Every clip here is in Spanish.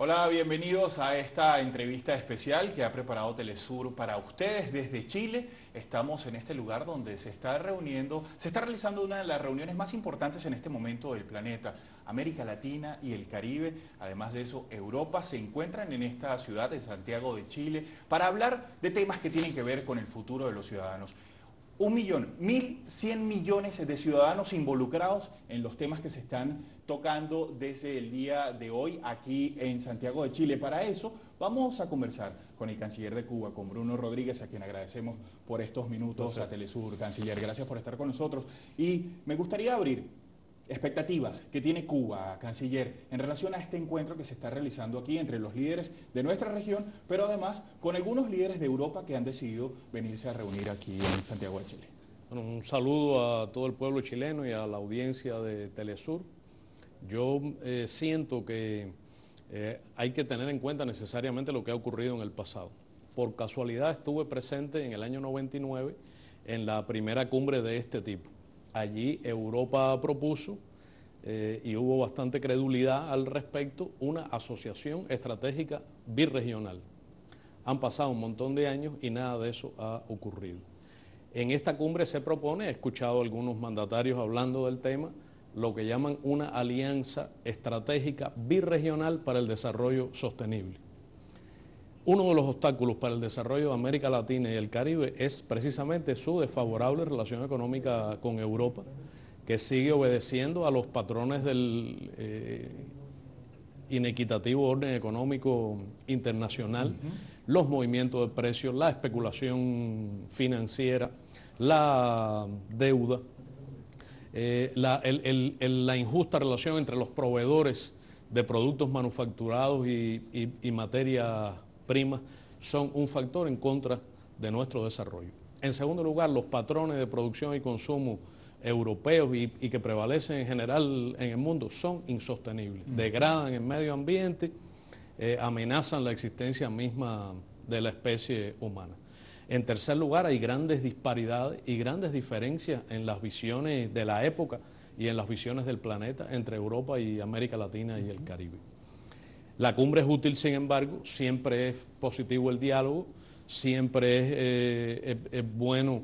Hola, bienvenidos a esta entrevista especial que ha preparado Telesur para ustedes desde Chile. Estamos en este lugar donde se está realizando una de las reuniones más importantes en este momento del planeta. América Latina y el Caribe, además de eso, Europa, se encuentran en esta ciudad de Santiago de Chile para hablar de temas que tienen que ver con el futuro de los ciudadanos. 1.100.000.000 de ciudadanos involucrados en los temas que se están tocando desde el día de hoy aquí en Santiago de Chile. Para eso vamos a conversar con el canciller de Cuba, con Bruno Rodríguez, a quien agradecemos por estos minutos a Telesur. Canciller, gracias por estar con nosotros. Y me gustaría abrir expectativas que tiene Cuba, canciller, en relación a este encuentro que se está realizando aquí entre los líderes de nuestra región, pero además con algunos líderes de Europa que han decidido venirse a reunir aquí en Santiago de Chile. Bueno, un saludo a todo el pueblo chileno y a la audiencia de Telesur. Yo siento que hay que tener en cuenta necesariamente lo que ha ocurrido en el pasado. Por casualidad estuve presente en el año 99 en la primera cumbre de este tipo. Allí Europa propuso, y hubo bastante credulidad al respecto, una asociación estratégica birregional. Han pasado un montón de años y nada de eso ha ocurrido. En esta cumbre se propone, he escuchado a algunos mandatarios hablando del tema, lo que llaman una alianza estratégica birregional para el desarrollo sostenible. Uno de los obstáculos para el desarrollo de América Latina y el Caribe es precisamente su desfavorable relación económica con Europa, que sigue obedeciendo a los patrones del inequitativo orden económico internacional, los movimientos de precios, la especulación financiera, la deuda, la injusta relación entre los proveedores de productos manufacturados y materias primas son un factor en contra de nuestro desarrollo. En segundo lugar, los patrones de producción y consumo europeos y que prevalecen en general en el mundo son insostenibles, degradan el medio ambiente, amenazan la existencia misma de la especie humana. En tercer lugar, hay grandes disparidades y grandes diferencias en las visiones de la época y en las visiones del planeta entre Europa y América Latina y el Caribe. La cumbre es útil, sin embargo, siempre es positivo el diálogo, siempre es bueno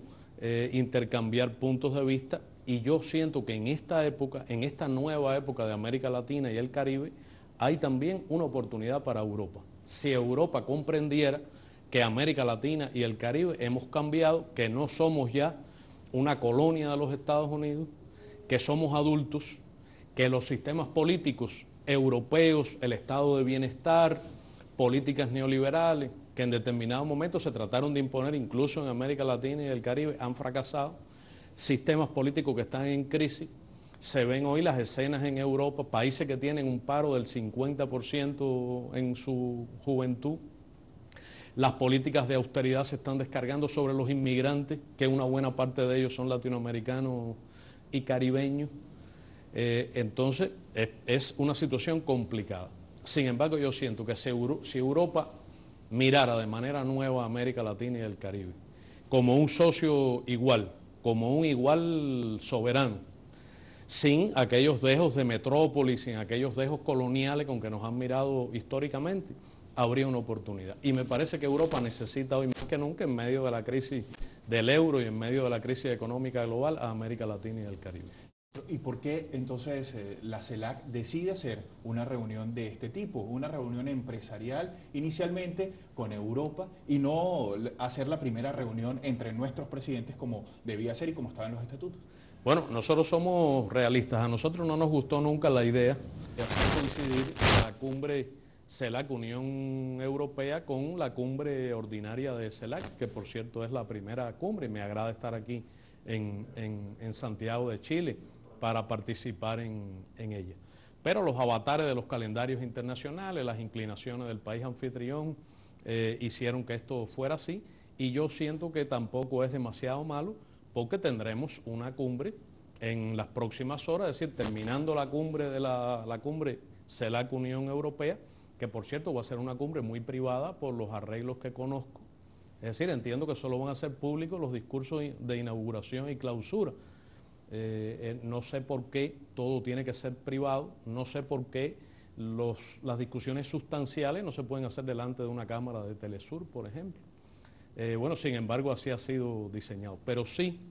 intercambiar puntos de vista, y yo siento que en esta época, en esta nueva época de América Latina y el Caribe, hay también una oportunidad para Europa. Si Europa comprendiera que América Latina y el Caribe hemos cambiado, que no somos ya una colonia de los Estados Unidos, que somos adultos, que los sistemas políticos europeos, el estado de bienestar, políticas neoliberales, que en determinados momentos se trataron de imponer incluso en América Latina y el Caribe, han fracasado, sistemas políticos que están en crisis. Se ven hoy las escenas en Europa, países que tienen un paro del 50% en su juventud. Las políticas de austeridad se están descargando sobre los inmigrantes, que una buena parte de ellos son latinoamericanos y caribeños. Entonces, es una situación complicada. Sin embargo, yo siento que si Europa mirara de manera nueva a América Latina y el Caribe, como un socio igual, como un igual soberano, sin aquellos dejos de metrópoli, sin aquellos dejos coloniales con que nos han mirado históricamente, habría una oportunidad. Y me parece que Europa necesita hoy más que nunca, en medio de la crisis del euro y en medio de la crisis económica global, a América Latina y el Caribe. ¿Y por qué entonces la CELAC decide hacer una reunión de este tipo, una reunión empresarial inicialmente con Europa y no hacer la primera reunión entre nuestros presidentes como debía ser y como estaba en los estatutos? Bueno, nosotros somos realistas. A nosotros no nos gustó nunca la idea de hacer coincidir la cumbre CELAC Unión Europea con la cumbre ordinaria de CELAC, que por cierto es la primera cumbre, y me agrada estar aquí en Santiago de Chile para participar en ella. Pero los avatares de los calendarios internacionales, las inclinaciones del país anfitrión, hicieron que esto fuera así, y yo siento que tampoco es demasiado malo, porque tendremos una cumbre en las próximas horas, es decir, terminando la cumbre de la cumbre CELAC Unión Europea, que por cierto va a ser una cumbre muy privada por los arreglos que conozco. Es decir, entiendo que solo van a ser públicos los discursos de inauguración y clausura. No sé por qué todo tiene que ser privado, no sé por qué las discusiones sustanciales no se pueden hacer delante de una cámara de Telesur, por ejemplo. Bueno, sin embargo, así ha sido diseñado. Pero sí,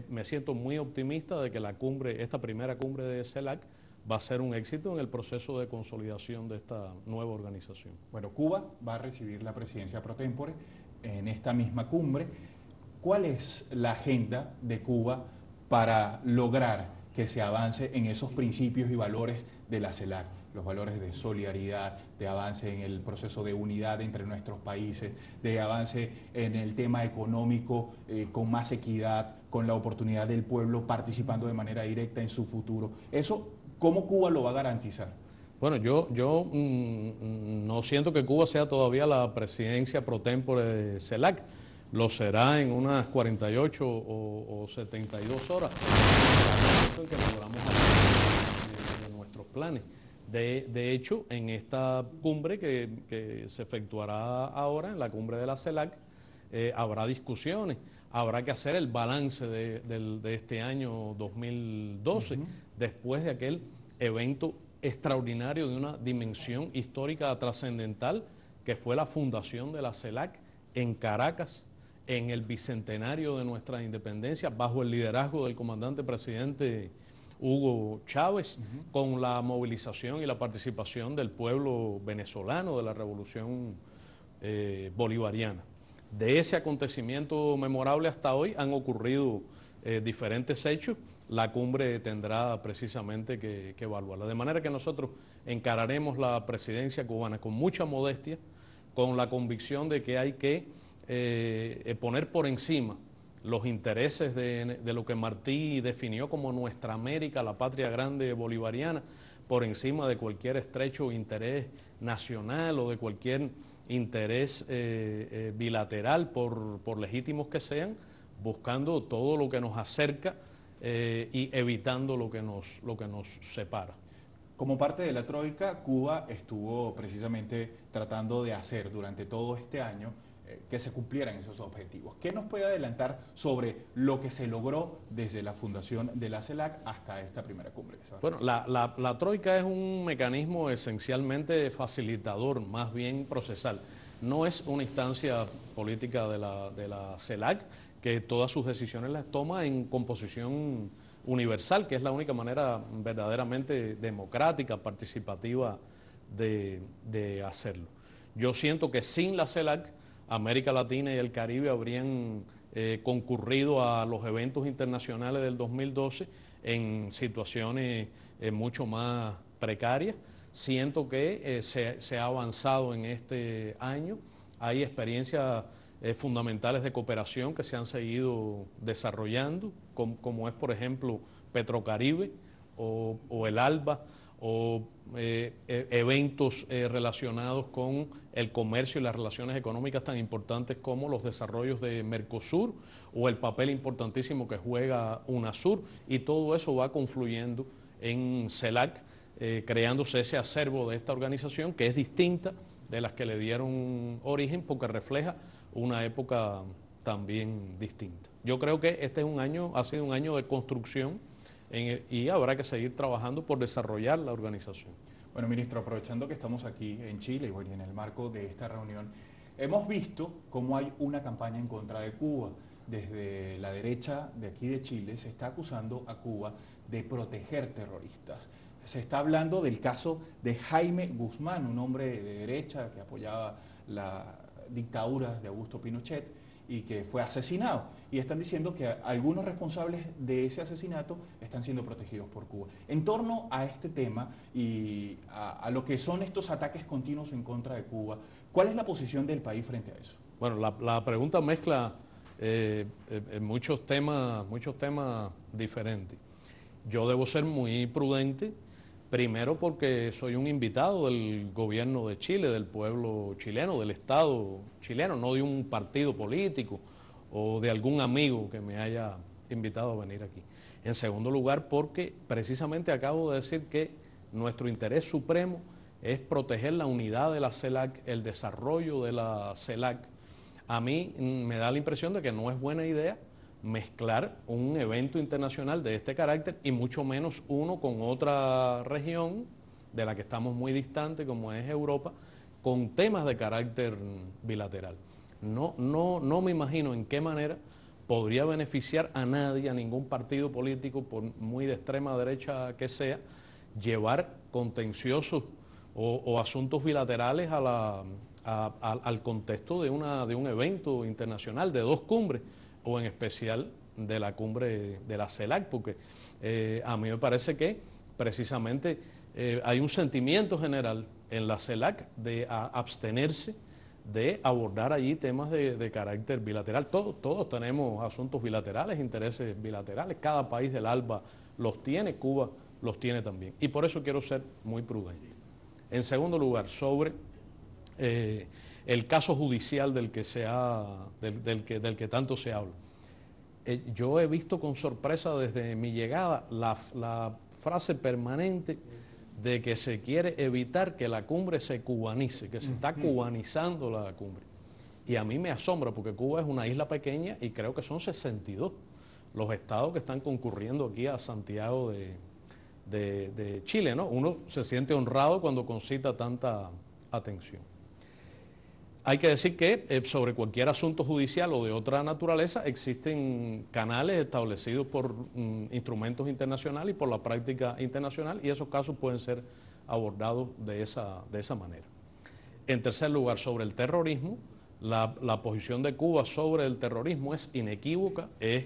me siento muy optimista de que la cumbre, esta primera cumbre de CELAC, va a ser un éxito en el proceso de consolidación de esta nueva organización. Bueno, Cuba va a recibir la presidencia pro tempore en esta misma cumbre. ¿Cuál es la agenda de Cuba para lograr que se avance en esos principios y valores de la CELAC? Los valores de solidaridad, de avance en el proceso de unidad entre nuestros países, de avance en el tema económico con más equidad, con la oportunidad del pueblo participando de manera directa en su futuro. Eso, ¿cómo Cuba lo va a garantizar? Bueno, yo no siento que Cuba sea todavía la presidencia pro tempore de CELAC. Lo será en unas 48 o 72 horas, en que logramos hablar de nuestros planes. De hecho, en esta cumbre que se efectuará ahora, en la cumbre de la CELAC, habrá discusiones, habrá que hacer el balance de este año 2012, después de aquel evento extraordinario de una dimensión histórica trascendental, que fue la fundación de la CELAC en Caracas, en el bicentenario de nuestra independencia, bajo el liderazgo del comandante presidente Hugo Chávez, con la movilización y la participación del pueblo venezolano de la revolución bolivariana. De ese acontecimiento memorable hasta hoy han ocurrido diferentes hechos. La cumbre tendrá precisamente que evaluarla. De manera que nosotros encararemos la presidencia cubana con mucha modestia, con la convicción de que hay que poner por encima los intereses de lo que Martí definió como nuestra América, la patria grande bolivariana, por encima de cualquier estrecho interés nacional o de cualquier interés bilateral, por legítimos que sean, buscando todo lo que nos acerca y evitando lo que nos separa. Como parte de la Troika, Cuba estuvo precisamente tratando de hacer durante todo este año que se cumplieran esos objetivos. ¿Qué nos puede adelantar sobre lo que se logró desde la fundación de la CELAC hasta esta primera cumbre? Bueno, la Troika es un mecanismo esencialmente facilitador, más bien procesal. No es una instancia política de la CELAC que todas sus decisiones las toma en composición universal, que es la única manera verdaderamente democrática, participativa de hacerlo. Yo siento que sin la CELAC, América Latina y el Caribe habrían concurrido a los eventos internacionales del 2012 en situaciones mucho más precarias. Siento que se ha avanzado en este año. Hay experiencias fundamentales de cooperación que se han seguido desarrollando, como es, por ejemplo, Petrocaribe o el ALBA, o eventos relacionados con el comercio y las relaciones económicas tan importantes como los desarrollos de Mercosur o el papel importantísimo que juega UNASUR, y todo eso va confluyendo en CELAC, creándose ese acervo de esta organización que es distinta de las que le dieron origen, porque refleja una época también distinta. Yo creo que este es ha sido un año de construcción y habrá que seguir trabajando por desarrollar la organización. Bueno, ministro, aprovechando que estamos aquí en Chile y bueno, en el marco de esta reunión, hemos visto cómo hay una campaña en contra de Cuba. Desde la derecha de aquí de Chile se está acusando a Cuba de proteger terroristas. Se está hablando del caso de Jaime Guzmán, un hombre de derecha que apoyaba la dictadura de Augusto Pinochet y que fue asesinado. Y están diciendo que algunos responsables de ese asesinato están siendo protegidos por Cuba. En torno a este tema y a lo que son estos ataques continuos en contra de Cuba, ¿cuál es la posición del país frente a eso? Bueno, la pregunta mezcla muchos temas diferentes. Yo debo ser muy prudente, primero porque soy un invitado del gobierno de Chile, del pueblo chileno, del Estado chileno, no de un partido político o de algún amigo que me haya invitado a venir aquí. En segundo lugar, porque precisamente acabo de decir que nuestro interés supremo es proteger la unidad de la CELAC, el desarrollo de la CELAC. A mí me da la impresión de que no es buena idea mezclar un evento internacional de este carácter y mucho menos uno con otra región de la que estamos muy distantes, como es Europa, con temas de carácter bilateral. No me imagino en qué manera podría beneficiar a nadie, a ningún partido político, por muy de extrema derecha que sea, llevar contenciosos o asuntos bilaterales al contexto de un evento internacional, de dos cumbres, o en especial de la cumbre de la CELAC, porque a mí me parece que precisamente hay un sentimiento general en la CELAC de abstenerse de abordar allí temas de carácter bilateral. Todos tenemos asuntos bilaterales, intereses bilaterales, cada país del ALBA los tiene, Cuba los tiene también. Y por eso quiero ser muy prudente. En segundo lugar, sobre el caso judicial del que tanto se habla. Yo he visto con sorpresa desde mi llegada la frase permanente de que se quiere evitar que la cumbre se cubanice, que se está cubanizando la cumbre. Y a mí me asombra porque Cuba es una isla pequeña y creo que son 62 los estados que están concurriendo aquí a Santiago de Chile, ¿no? Uno se siente honrado cuando concita tanta atención. Hay que decir que sobre cualquier asunto judicial o de otra naturaleza existen canales establecidos por instrumentos internacionales y por la práctica internacional, y esos casos pueden ser abordados de esa manera. En tercer lugar, sobre el terrorismo, la posición de Cuba sobre el terrorismo es inequívoca, es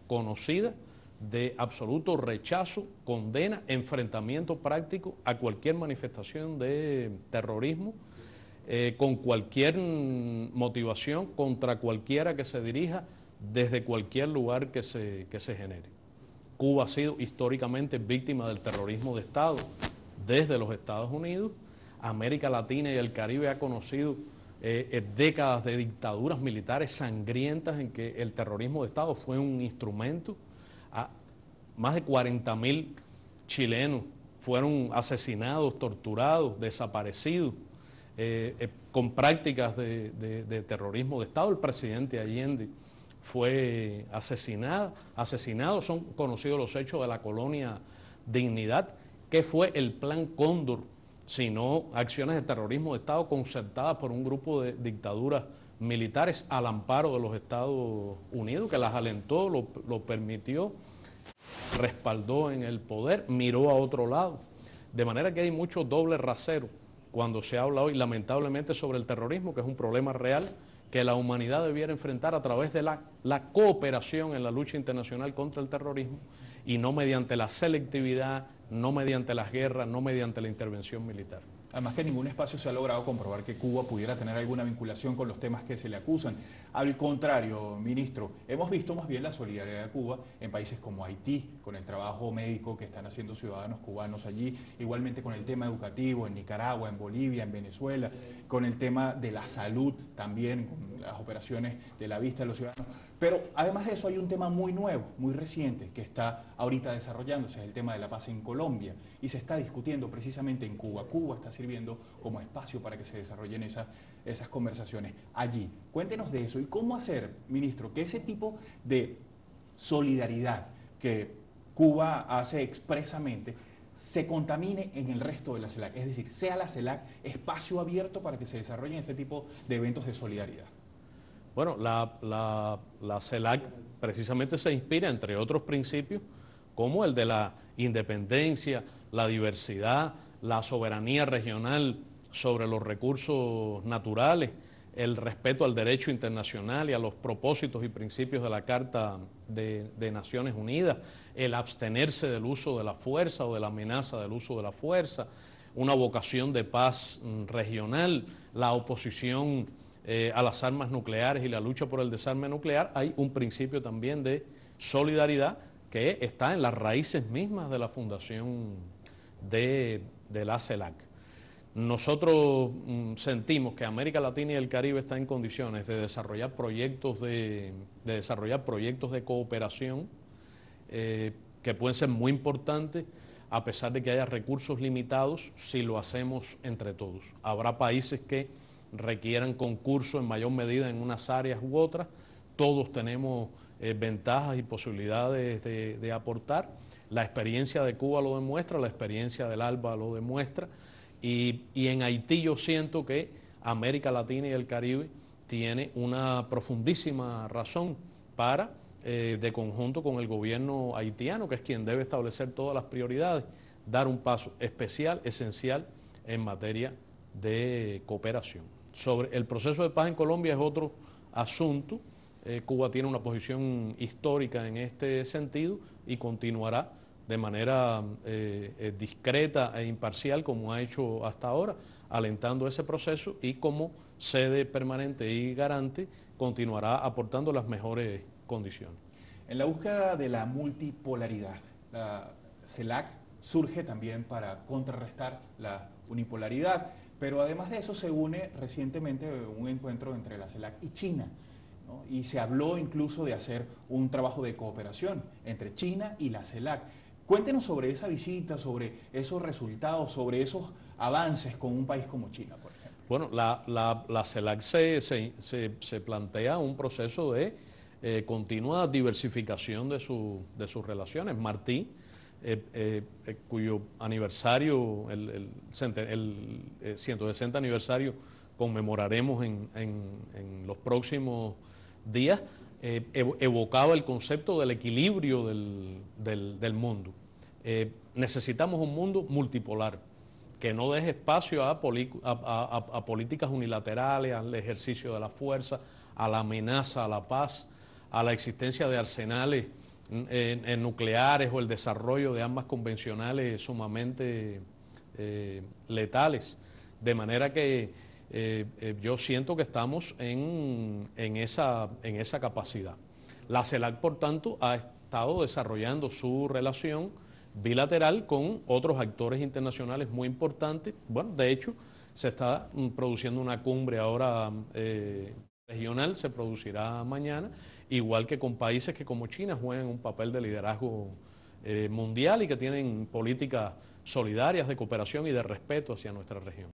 conocida, de absoluto rechazo, condena, enfrentamiento práctico a cualquier manifestación de terrorismo, con cualquier motivación contra cualquiera que se dirija desde cualquier lugar que se genere. Cuba ha sido históricamente víctima del terrorismo de Estado desde los Estados Unidos. América Latina y el Caribe ha conocido décadas de dictaduras militares sangrientas en que el terrorismo de Estado fue un instrumento. Más de 40.000 chilenos fueron asesinados, torturados, desaparecidos, con prácticas de terrorismo de Estado. El presidente Allende fue asesinado. Son conocidos los hechos de la colonia Dignidad, que fue el Plan Cóndor, sino acciones de terrorismo de Estado concertadas por un grupo de dictaduras militares al amparo de los Estados Unidos, que las alentó, lo permitió, respaldó en el poder, miró a otro lado. De manera que hay mucho doble rasero cuando se habla hoy, lamentablemente, sobre el terrorismo, que es un problema real que la humanidad debiera enfrentar a través de la cooperación en la lucha internacional contra el terrorismo y no mediante la selectividad, no mediante las guerras, no mediante la intervención militar. Además que en ningún espacio se ha logrado comprobar que Cuba pudiera tener alguna vinculación con los temas que se le acusan. Al contrario, ministro, hemos visto más bien la solidaridad de Cuba en países como Haití, con el trabajo médico que están haciendo ciudadanos cubanos allí, igualmente con el tema educativo en Nicaragua, en Bolivia, en Venezuela, con el tema de la salud también, con las operaciones de la vista de los ciudadanos. Pero además de eso hay un tema muy nuevo, muy reciente, que está ahorita desarrollándose, es el tema de la paz en Colombia, y se está discutiendo precisamente en Cuba. Cuba está sirviendo como espacio para que se desarrollen esas conversaciones allí. Cuéntenos de eso y cómo hacer, ministro, que ese tipo de solidaridad que Cuba hace expresamente se contamine en el resto de la CELAC, es decir, sea la CELAC espacio abierto para que se desarrollen este tipo de eventos de solidaridad. Bueno, la CELAC precisamente se inspira, entre otros principios, como el de la independencia, la diversidad, la soberanía regional sobre los recursos naturales, el respeto al derecho internacional y a los propósitos y principios de la Carta de Naciones Unidas, el abstenerse del uso de la fuerza o de la amenaza del uso de la fuerza, una vocación de paz regional, la oposición a las armas nucleares y la lucha por el desarme nuclear. Hay un principio también de solidaridad que está en las raíces mismas de la fundación de la CELAC. Nosotros sentimos que América Latina y el Caribe están en condiciones de desarrollar proyectos de cooperación que pueden ser muy importantes a pesar de que haya recursos limitados si lo hacemos entre todos. Habrá países que requieran concurso en mayor medida en unas áreas u otras. Todos tenemos ventajas y posibilidades de aportar. La experiencia de Cuba lo demuestra, la experiencia del ALBA lo demuestra, y en Haití yo siento que América Latina y el Caribe tiene una profundísima razón para, de conjunto con el gobierno haitiano, que es quien debe establecer todas las prioridades, dar un paso especial, esencial en materia de cooperación. Sobre el proceso de paz en Colombia es otro asunto. Cuba tiene una posición histórica en este sentido y continuará de manera discreta e imparcial, como ha hecho hasta ahora, alentando ese proceso, y como sede permanente y garante continuará aportando las mejores condiciones. En la búsqueda de la multipolaridad, la CELAC surge también para contrarrestar la unipolaridad, pero además de eso se une recientemente un encuentro entre la CELAC y China, ¿no? Y se habló incluso de hacer un trabajo de cooperación entre China y la CELAC. Cuéntenos sobre esa visita, sobre esos resultados, sobre esos avances con un país como China, por ejemplo. Bueno, la CELAC se plantea un proceso de continua diversificación de sus relaciones. Martí, cuyo aniversario, el 160 aniversario, conmemoraremos en los próximos días, evocaba el concepto del equilibrio del mundo. Necesitamos un mundo multipolar, que no deje espacio a políticas unilaterales, al ejercicio de la fuerza, a la amenaza a la paz, a la existencia de arsenales nucleares o el desarrollo de armas convencionales sumamente letales. De manera que yo siento que estamos en esa capacidad. La CELAC, por tanto, ha estado desarrollando su relación bilateral con otros actores internacionales muy importantes. Bueno, de hecho, se está produciendo una cumbre ahora regional, se producirá mañana, igual que con países que como China juegan un papel de liderazgo mundial y que tienen políticas solidarias de cooperación y de respeto hacia nuestra región.